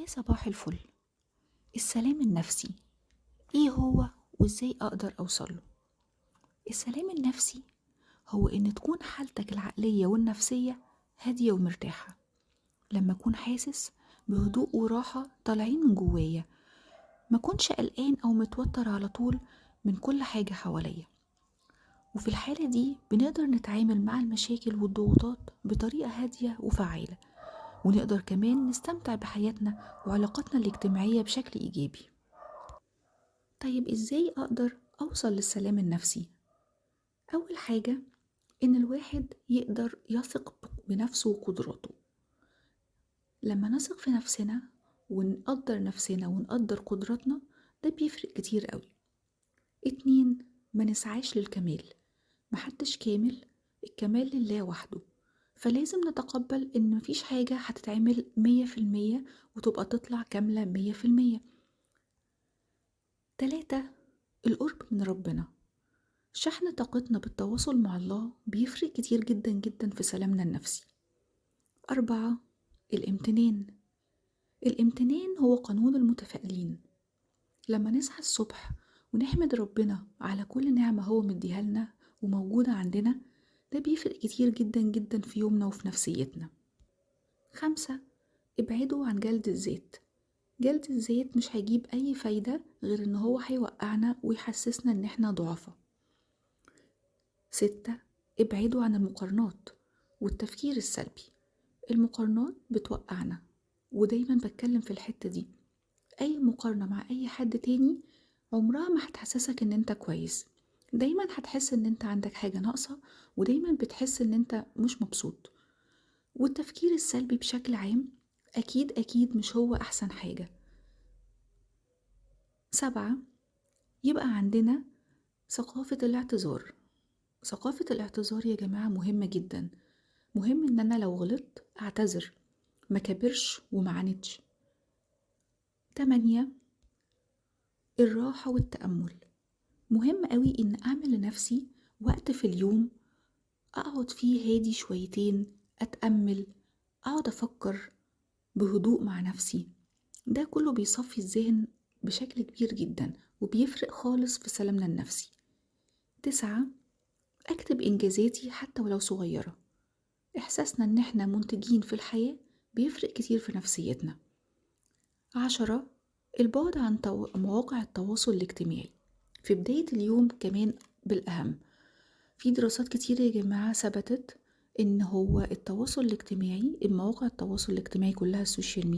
يا صباح الفل. السلام النفسي ايه هو وازاي اقدر اوصله؟ السلام النفسي هو ان تكون حالتك العقلية والنفسية هادية ومرتاحة، لما اكون حاسس بهدوء وراحة طالعين من جوايا، ما كنش قلقان او متوتر على طول من كل حاجة حواليا. وفي الحالة دي بنقدر نتعامل مع المشاكل والضغوطات بطريقة هادية وفعالة، ونقدر كمان نستمتع بحياتنا وعلاقاتنا الاجتماعية بشكل إيجابي. طيب إزاي أقدر أوصل للسلام النفسي؟ أول حاجة إن الواحد يقدر يثق بنفسه وقدراته. لما نثق في نفسنا ونقدر نفسنا ونقدر قدراتنا ده بيفرق كتير قوي. 2، ما نسعاش للكمال، محدش كامل، الكمال لله وحده، فلازم نتقبل إن مفيش حاجة هتتعمل 100% وتبقى تطلع كاملة 100%. 3، القرب من ربنا. شحن طاقتنا بالتواصل مع الله بيفرق كتير جدا جدا في سلامنا النفسي. 4، الامتنان. الامتنان هو قانون المتفائلين. لما نصحى الصبح ونحمد ربنا على كل نعمة هو مديها لنا وموجودة عندنا، ده بيفرق كتير جدا جدا في يومنا وفي نفسيتنا. 5، ابعدوا عن جلد الذات. جلد الذات مش هيجيب أي فايدة غير إن هو هيوقعنا ويحسسنا إن احنا ضعفة. 6، ابعدوا عن المقارنات والتفكير السلبي. المقارنات بتوقعنا، ودايما بتكلم في الحتة دي. أي مقارنة مع أي حد تاني عمرها ما هتحسسك إن أنت كويس، دايما هتحس إن أنت عندك حاجة ناقصة، ودايما بتحس إن أنت مش مبسوط. والتفكير السلبي بشكل عام أكيد أكيد مش هو أحسن حاجة. 7، يبقى عندنا ثقافة الاعتذار. ثقافة الاعتذار يا جماعة مهمة جدا. مهم ان انا لو غلطت اعتذر، ما كبرش وما عاندش. 8، الراحة والتأمل. مهم قوي ان اعمل لنفسي وقت في اليوم اقعد فيه هادي شويتين، اتأمل، اقعد افكر بهدوء مع نفسي. ده كله بيصفي الذهن بشكل كبير جدا وبيفرق خالص في سلامنا النفسي. 9، اكتب انجازاتي حتى ولو صغيرة. إحساسنا إن إحنا منتجين في الحياة بيفرق كتير في نفسيتنا. 10، البعد عن مواقع التواصل الاجتماعي في بداية اليوم كمان بالأهم. في دراسات كتير يا جماعة ثبتت إن هو التواصل الاجتماعي، مواقع التواصل الاجتماعي كلها السوشيال ميديا